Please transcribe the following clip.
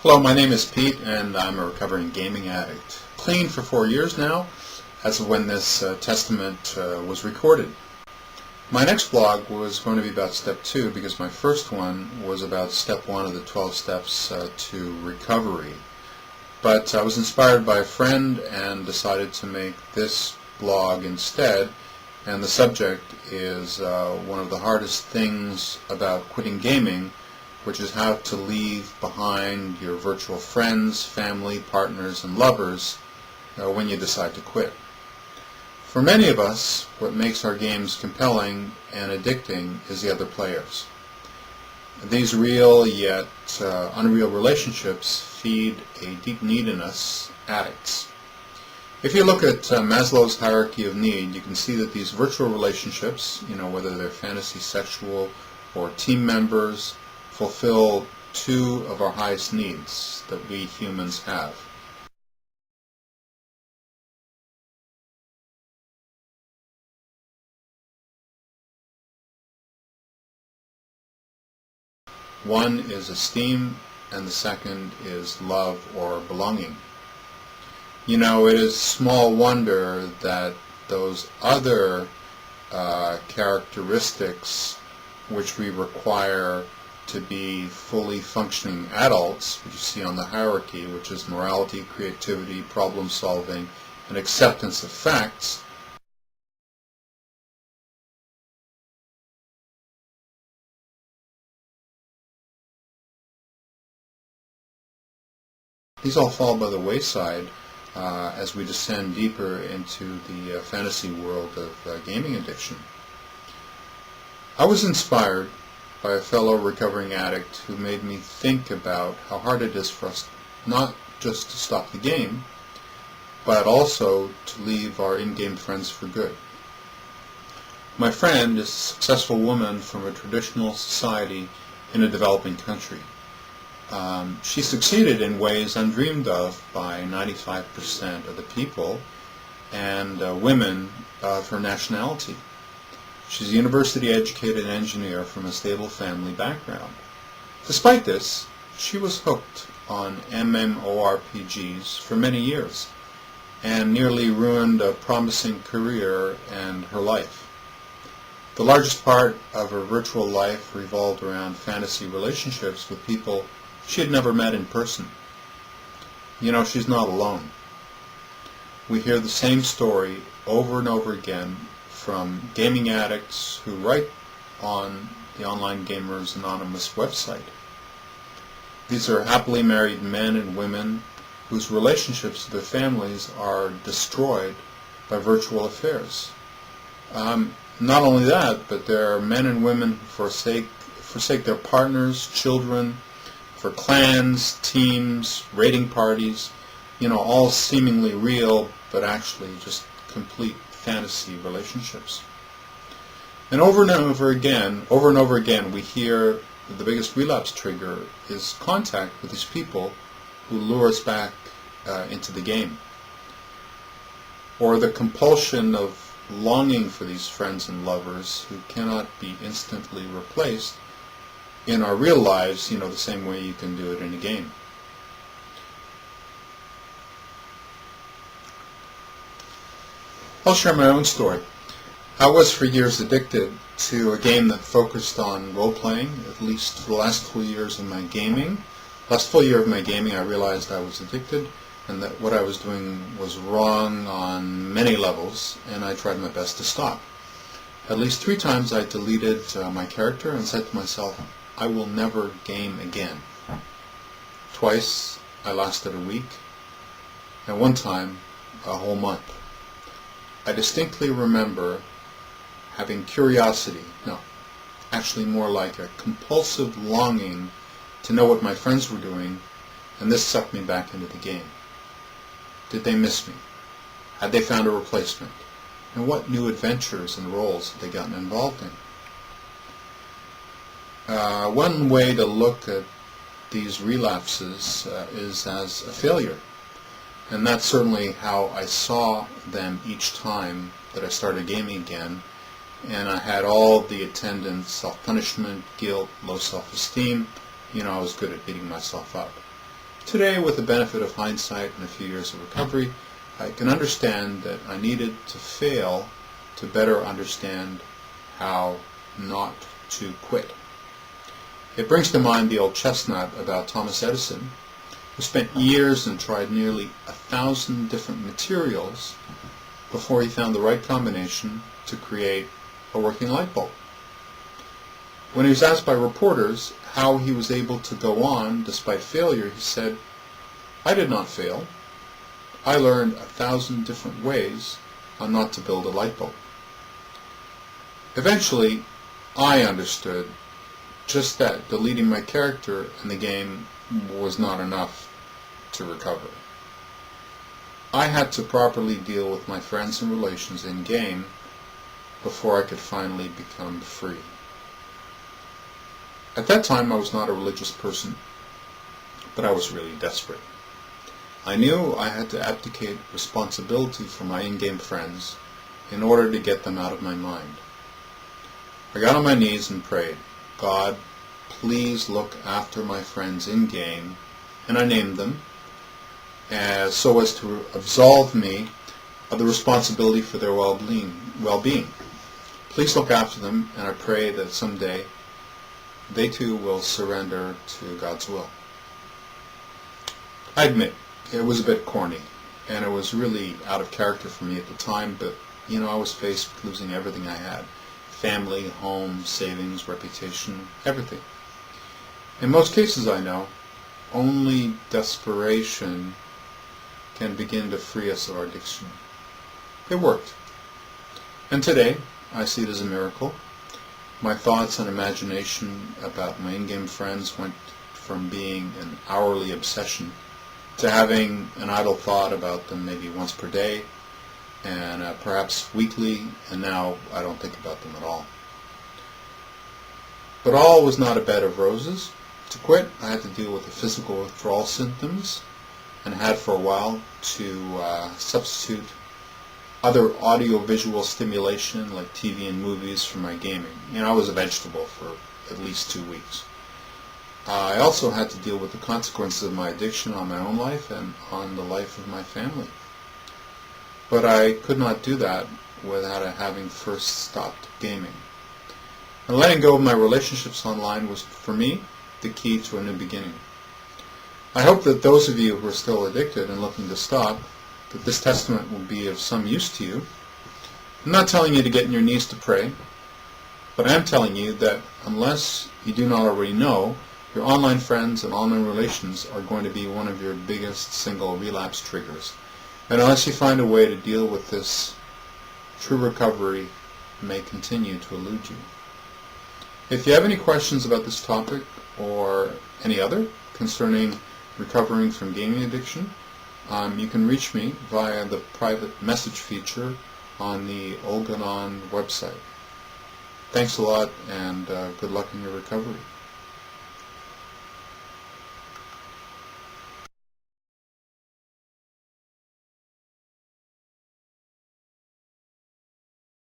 Hello, my name is Pete and I'm a recovering gaming addict. Clean for 4 years now, as of when this testament was recorded. My next vlog was going to be about step 2 because my first one was about step 1 of the 12 steps to recovery. But I was inspired by a friend and decided to make this blog instead, and the subject is one of the hardest things about quitting gaming, which is how to leave behind your virtual friends, family, partners, and lovers when you decide to quit. For many of us, what makes our games compelling and addicting is the other players. These real yet unreal relationships feed a deep need in us addicts. If you look at Maslow's hierarchy of need, you can see that these virtual relationships, whether they're fantasy, sexual, or team members, fulfill 2 of our highest needs that we humans have. One is esteem, and the second is love or belonging. It is small wonder that those other characteristics which we require to be fully functioning adults, which you see on the hierarchy, which is morality, creativity, problem solving, and acceptance of facts, these all fall by the wayside as we descend deeper into the fantasy world of gaming addiction. I was inspired by a fellow recovering addict who made me think about how hard it is for us not just to stop the game, but also to leave our in-game friends for good. My friend is a successful woman from a traditional society in a developing country. She succeeded in ways undreamed of by 95% of the people and women of her nationality. She's a university-educated engineer from a stable family background. Despite this, she was hooked on MMORPGs for many years and nearly ruined a promising career and her life. The largest part of her virtual life revolved around fantasy relationships with people she had never met in person. She's not alone. We hear the same story over and over again from gaming addicts who write on the Online Gamers Anonymous website. These are happily married men and women whose relationships with their families are destroyed by virtual affairs. Not only that, but there are men and women who forsake their partners, children, for clans, teams, raiding parties, all seemingly real, but actually just complete fantasy relationships. And over and over again, we hear that the biggest relapse trigger is contact with these people who lure us back into the game, or the compulsion of longing for these friends and lovers who cannot be instantly replaced in our real lives, the same way you can do it in a game. I'll share my own story. I was for years addicted to a game that focused on role-playing, at least for the last full year of my gaming. I realized I was addicted and that what I was doing was wrong on many levels, and I tried my best to stop. At least 3 times I deleted my character and said to myself, I will never game again. Twice I lasted a week, and one time a whole month. I distinctly remember having curiosity, actually more like a compulsive longing to know what my friends were doing, and this sucked me back into the game. Did they miss me? Had they found a replacement? And what new adventures and roles had they gotten involved in? One way to look at these relapses is as a failure. And that's certainly how I saw them each time that I started gaming again. And I had all the attendant self-punishment, guilt, low self-esteem. I was good at beating myself up. Today, with the benefit of hindsight and a few years of recovery, I can understand that I needed to fail to better understand how not to quit. It brings to mind the old chestnut about Thomas Edison, who spent years and tried nearly 1,000 different materials before he found the right combination to create a working light bulb. When he was asked by reporters how he was able to go on despite failure, he said, "I did not fail. I learned 1,000 different ways on not to build a light bulb." Eventually, I understood just that deleting my character in the game was not enough to recover. I had to properly deal with my friends and relations in-game before I could finally become free. At that time, I was not a religious person, but I was really desperate. I knew I had to abdicate responsibility for my in-game friends in order to get them out of my mind. I got on my knees and prayed, "God, please look after my friends in-game," and I named them, so as to absolve me of the responsibility for their well-being. Please look after them, and I pray that someday they too will surrender to God's will. I admit, it was a bit corny, and it was really out of character for me at the time, but I was faced with losing everything I had. Family, home, savings, reputation, everything. In most cases, I know, only desperation can begin to free us of our addiction. It worked. And today, I see it as a miracle. My thoughts and imagination about my in-game friends went from being an hourly obsession to having an idle thought about them maybe once per day, and perhaps weekly, and now I don't think about them at all. But all was not a bed of roses. To quit, I had to deal with the physical withdrawal symptoms, and had for a while to substitute other audio-visual stimulation like TV and movies for my gaming. I was a vegetable for at least 2 weeks. I also had to deal with the consequences of my addiction on my own life and on the life of my family. But I could not do that without having first stopped gaming. And letting go of my relationships online was, for me, the key to a new beginning. I hope that those of you who are still addicted and looking to stop, that this testament will be of some use to you. I'm not telling you to get on your knees to pray, but I am telling you that unless you do not already know, your online friends and online relations are going to be one of your biggest single relapse triggers. And unless you find a way to deal with this, true recovery may continue to elude you. If you have any questions about this topic or any other concerning recovering from gaming addiction, you can reach me via the private message feature on the Olganon website. Thanks a lot, and good luck in your recovery.